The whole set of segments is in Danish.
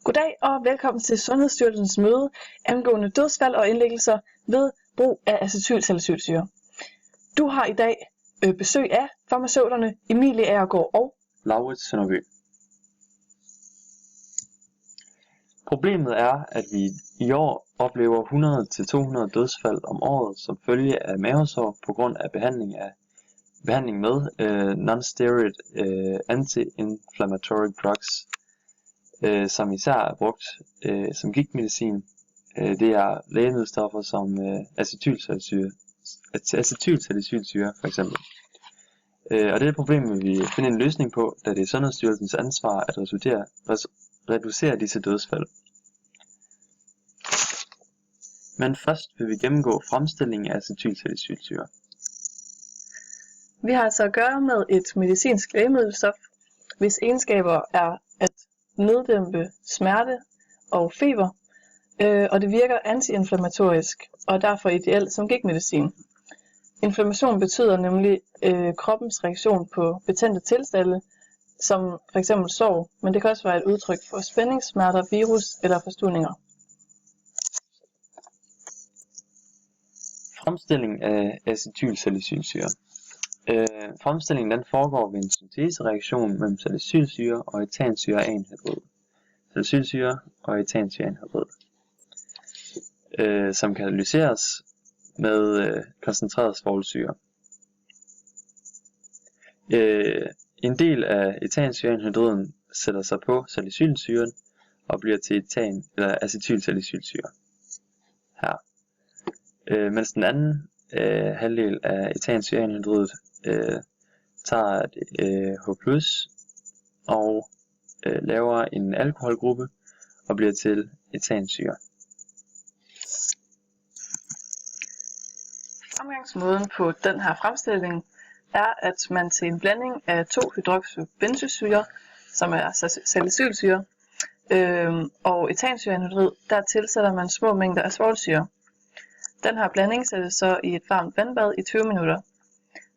Goddag og velkommen til Sundhedsstyrelsens møde angående dødsfald og indlæggelser ved brug af acetylsalicylsyre. Du har i dag besøg af farmaceuterne Emilie Agergaard og Laurits Sønderby. Problemet er, at vi i år oplever 100-200 dødsfald om året som følge af mavesår på grund af behandling med non-steroid anti-inflammatory drugs, som især er brugt som gigtmedicin. Det er lægemiddelstoffer som acetylsalicylsyre for eksempel. Og det er et problem, vi vil finde en løsning på, da det er Sundhedsstyrelsens ansvar at reducere disse dødsfald. Men først vil vi gennemgå fremstillingen af acetylsalicylsyre. Vi har altså at gøre med et medicinsk lægemiddelstof, hvis egenskaber er at neddæmpe smerte og feber, og det virker antiinflammatorisk og er derfor ideelt som gigtmedicin. Inflammation betyder nemlig kroppens reaktion på betændte tilstande, som f.eks. sår, men det kan også være et udtryk for spændingssmerter, virus eller forstuvninger. Fremstilling af acetylsalicylsyre. Fremstillingen den foregår ved en syntesereaktion mellem salicylsyre og etansyre anhydrid. Salicylsyre og etansyre anhydrid, som katalyseres med koncentreret svovlsyre. En del af etansyreanhydriden sætter sig på salicylsyren og bliver til acetylsalicylsyre her. Mens den anden halvdel af etansyreanhydridet tager et H+ og laver en alkoholgruppe og bliver til etansyre. Fremgangsmåden på den her fremstilling er, at man til en blanding af 2-hydroxybenzosyre, som er salicylsyre, og etansyreanhydrid, der tilsætter man små mængder af svovlsyre. Den her blanding sættes så i et varmt vandbad i 20 minutter.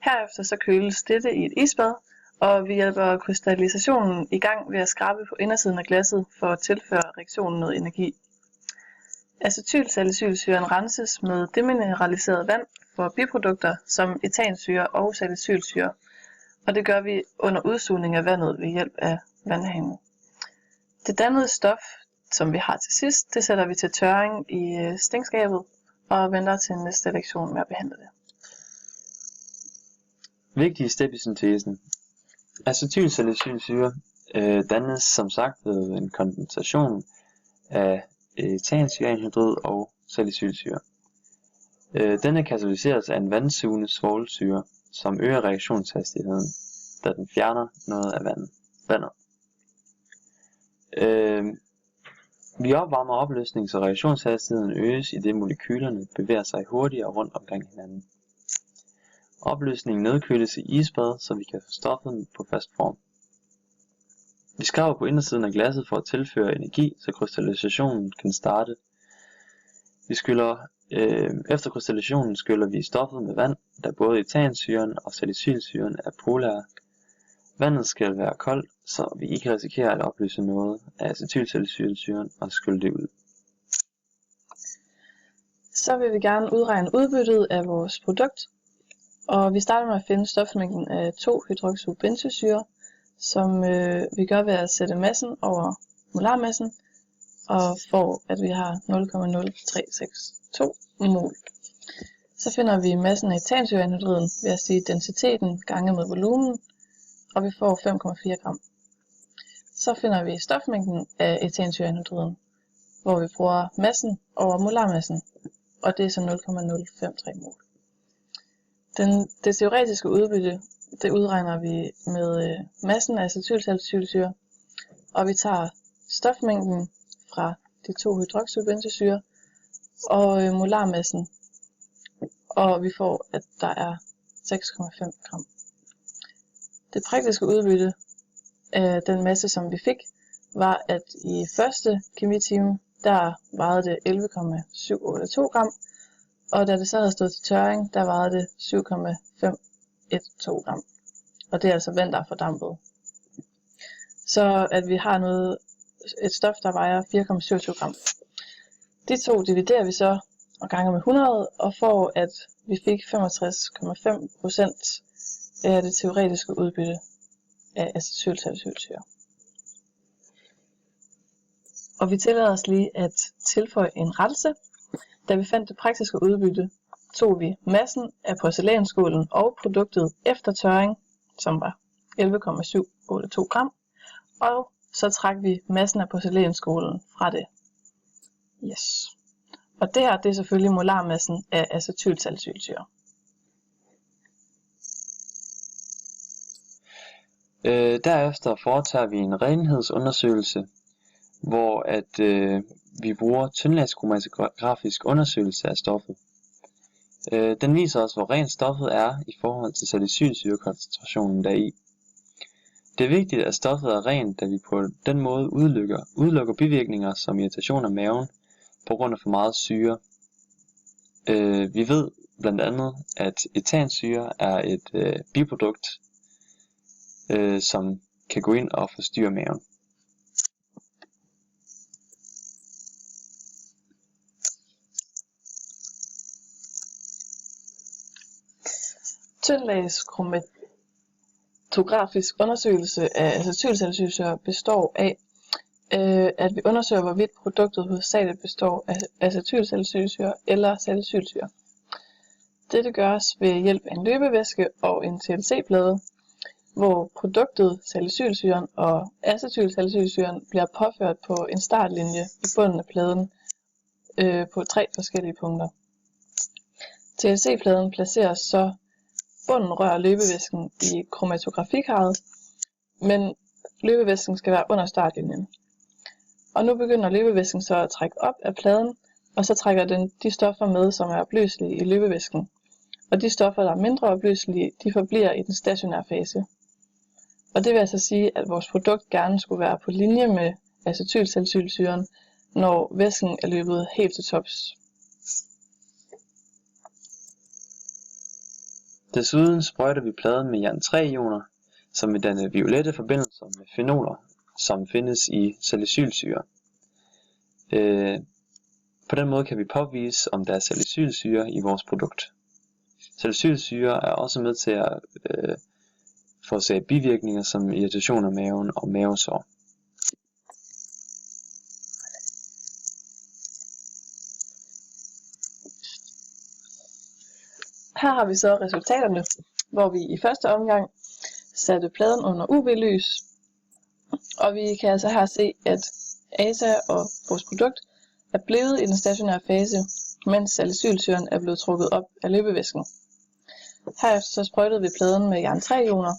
Herefter så køles dette i et isbad, og vi hjælper krystallisationen i gang ved at skrabe på indersiden af glasset for at tilføre reaktionen noget energi. Acetylsalicylsyren renses med demineraliseret vand for biprodukter som etansyre og salicylsyre, og det gør vi under udsugning af vandet ved hjælp af vandhanen. Det dannede stof, som vi har til sidst, det sætter vi til tørring i stængskabet og venter til næste lektion med at behandle det. Vigtige step i syntesen. Acetylsalicylsyre dannes som sagt ved en kondensation af etansyreanhydrid og salicylsyre. Denne katalyseres af en vandsugende svovlsyre, som øger reaktionshastigheden, da den fjerner noget af vandet. Vi opvarmer opløsning, så reaktionshastigheden øges, i det molekylerne bevæger sig hurtigere rundt omkring hinanden. Opløsningen nedkøles i isbad, så vi kan få stoffet på fast form. Vi skraber på indersiden af glasset for at tilføre energi, så krystallisationen kan starte. Efter krystallisationen skyller vi stoffet med vand, da både etansyren og salicylsyren er polære. Vandet skal være koldt, så vi ikke risikerer at opløse noget af acetylsalicylsyren og skylle det ud. Så vil vi gerne udregne udbyttet af vores produkt, og vi starter med at finde stofmængden af 2-hydroxybenzosyre, som vi gør ved at sætte massen over molarmassen, og får at vi har 0,0362 mol. Så finder vi massen af etansyreanhydriden ved at sige densiteten ganget med volumen, og vi får 5,4 gram. Så finder vi stofmængden af etansyreanhydriden, hvor vi bruger massen over molarmassen, og det er så 0,053 mol. Det teoretiske udbytte, det udregner vi med massen af acetylsalicylsyre, og vi tager stofmængden fra de 2-hydroxybenzosyre og molarmassen, og vi får, at der er 6,5 gram. Det praktiske udbytte af den masse, som vi fik, var, at i første kemitime, der vejede det 11,782 gram, og da det så havde stået til tørring, der vejede det 7,512 gram. Og det er altså vand, der er fordampet. Så at vi har noget et stof, der vejer 4,27 gram. De to dividerer vi så og ganger med 100 og får, at vi fik 65,5% af det teoretiske udbytte af acetylsalicylsyre. Og vi tillader os lige at tilføje en rettelse. Da vi fandt det praktiske udbytte, tog vi massen af porcelænsskålen og produktet efter tørring, som var 11,782 gram, og så trak vi massen af porcelænsskålen fra det. Yes. Og det her, det er selvfølgelig molarmassen af acetylsalicylsyre. Derefter foretager vi en renhedsundersøgelse, hvor vi bruger tyndlagschromatografisk undersøgelse af stoffet. Den viser os, hvor rent stoffet er i forhold til salicylsyrekoncentrationen deri. Det er vigtigt, at stoffet er rent, da vi på den måde udelukker bivirkninger som irritation af maven på grund af for meget syre. Vi ved blandt andet, at etansyre er et biprodukt, som kan gå ind og forstyrre maven. Tyndlagschromatografisk undersøgelse af acetylsalicylsyre består af, at vi undersøger, hvorvidt produktet hovedsageligt består af acetylsalicylsyre eller salicylsyre. Dette gøres ved hjælp af en løbevæske og en TLC-plade, hvor produktet salicylsyren og acetylsalicylsyren bliver påført på en startlinje i bunden af pladen på 3 forskellige punkter. TLC-pladen placeres så bunden rører løbevæsken i kromatografikarret, men løbevæsken skal være under startlinjen. Og nu begynder løbevæsken så at trække op af pladen, og så trækker den de stoffer med, som er opløselige i løbevæsken. Og de stoffer, der er mindre opløselige, de forbliver i den stationære fase. Og det vil altså sige, at vores produkt gerne skulle være på linje med acetylsalicylsyren, når væsken er løbet helt til tops. Desuden sprøjter vi pladen med jern 3-ioner, som vil danne violette forbindelser med fenoler, som findes i salicylsyre. På den måde kan vi påvise, om der er salicylsyre i vores produkt. Salicylsyre er også med til at forårsage bivirkninger som irritation af maven og mavesår. Her har vi så resultaterne, hvor vi i første omgang satte pladen under UV-lys, og vi kan altså her se, at ASA og vores produkt er blevet i den stationære fase, mens salicylsyren er blevet trukket op af løbevæsken. Herefter så sprøjtede vi pladen med jern 3-ioner,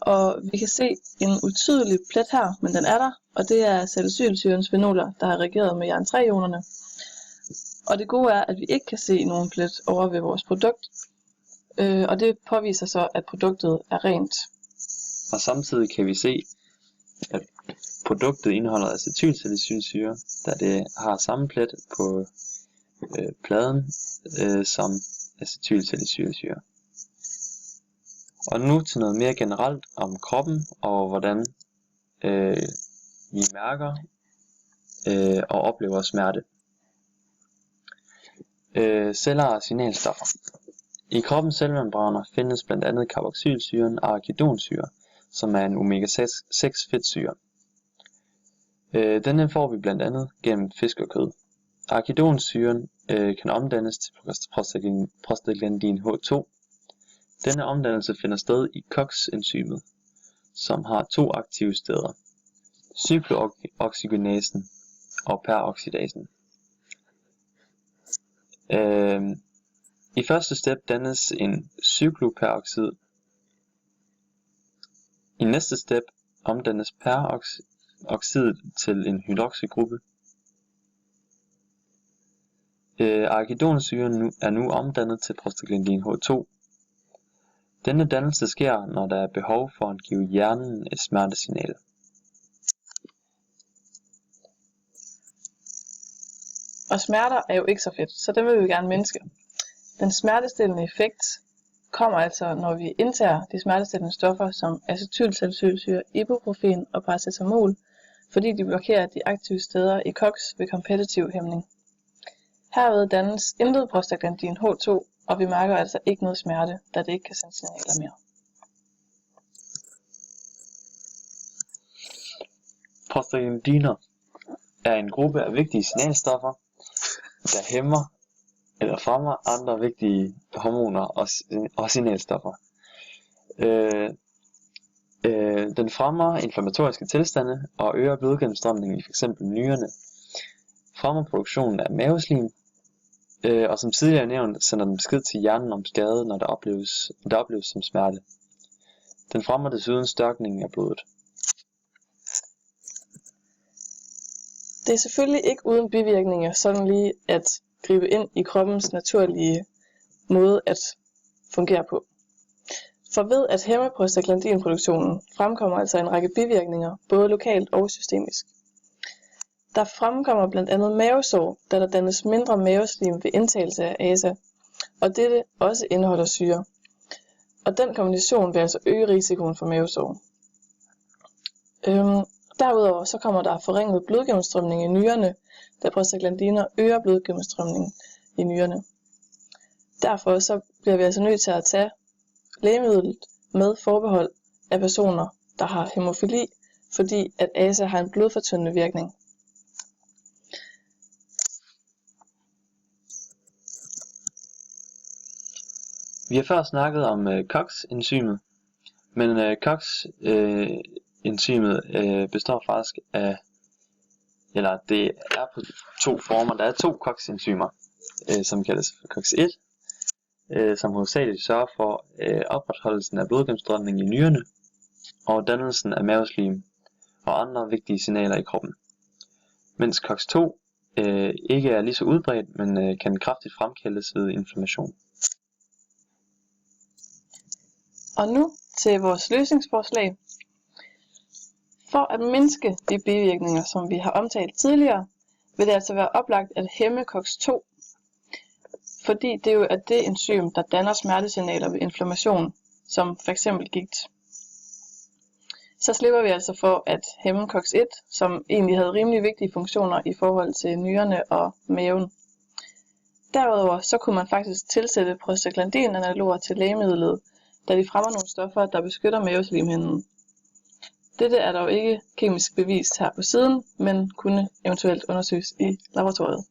og vi kan se en utydelig plet her, men den er der, og det er salicylsyrens fenoler, der har reageret med jern 3-ionerne. Og det gode er, at vi ikke kan se nogen plet over ved vores produkt, og det påviser så, at produktet er rent. Og samtidig kan vi se, at produktet indeholder acetylsalicylsyre, da det har samme plet på pladen som acetylsalicylsyre. Og nu til noget mere generelt om kroppen og hvordan vi mærker og oplever smerte. Celler og signalstoffer. I kroppens cellemembraner findes blandt andet carboxylsyren arachidonsyre, som er en omega-6 fedtsyre. Denne får vi blandt andet gennem fisk og kød. Arachidonsyren kan omdannes til prostaglandin H2. Denne omdannelse finder sted i COX-enzymet, som har 2 aktive steder, cyclooxygenasen og peroxidasen. I første step dannes en cycloperoxid. I næste step omdannes peroxidet til en hydroxygruppe. Arachidonsyren er nu omdannet til prostaglandin H2. Denne dannelse sker, når der er behov for at give hjernen et smertesignal. Og smerter er jo ikke så fedt, så det vil vi gerne mindske. Den smertestillende effekt kommer altså, når vi indtager de smertestillende stoffer som acetylsalicylsyre, ibuprofen og paracetamol, fordi de blokerer de aktive steder i COX ved kompetitiv hæmning. Herved dannes intet prostaglandin H2, og vi mærker altså ikke noget smerte, da det ikke kan sende signaler mere. Prostaglandiner er en gruppe af vigtige signalstoffer, der hæmmer eller fremmer andre vigtige hormoner og signalstoffer. Den fremmer inflammatoriske tilstande og øger blodgennemstrømningen i f.eks. nyrerne, fremmer produktionen af maveslim, og som tidligere nævnt sender den besked til hjernen om skade, når det opleves som smerte. Den fremmer desuden størkningen af blodet. Det er selvfølgelig ikke uden bivirkninger sådan lige at gribe ind i kroppens naturlige måde at fungere på. For ved at hæmme prostaglandinproduktionen fremkommer altså en række bivirkninger, både lokalt og systemisk. Der fremkommer blandt andet mavesår, da der dannes mindre maveslim ved indtagelse af ASA, og dette også indeholder syre. Og den kombination vil altså øge risikoen for mavesår. Derudover så kommer der forringet blodgennemstrømning i nyrerne, da prostaglandiner øger blodgennemstrømningen i nyrerne. Derfor så bliver vi altså nødt til at tage lægemidlet med forbehold af personer, der har hæmofili, fordi at ASA har en blodfortyndende virkning. Vi har før snakket om COX-enzymet, men COX-enzymet består faktisk af, eller det er på to former. Der er to COX-enzymer, som kaldes for COX-1, som hovedsageligt sørger for opretholdelsen af blodgennemstrømningen i nyrerne og dannelsen af maveslim og andre vigtige signaler i kroppen. Mens COX-2 ikke er lige så udbredt, men kan kraftigt fremkaldes ved inflammation. Og nu til vores løsningsforslag. For at mindske de bivirkninger, som vi har omtalt tidligere, vil det altså være oplagt at hæmme COX-2, fordi det jo er det enzym, der danner smertesignaler ved inflammation, som f.eks. gigt. Så slipper vi altså for at hæmme COX-1, som egentlig havde rimelig vigtige funktioner i forhold til nyrerne og maven. Derudover så kunne man faktisk tilsætte prostaglandinanaloger til lægemidlet, da de fremmer nogle stoffer, der beskytter maveslimhinden. Dette er dog ikke kemisk bevist her på siden, men kunne eventuelt undersøges i laboratoriet.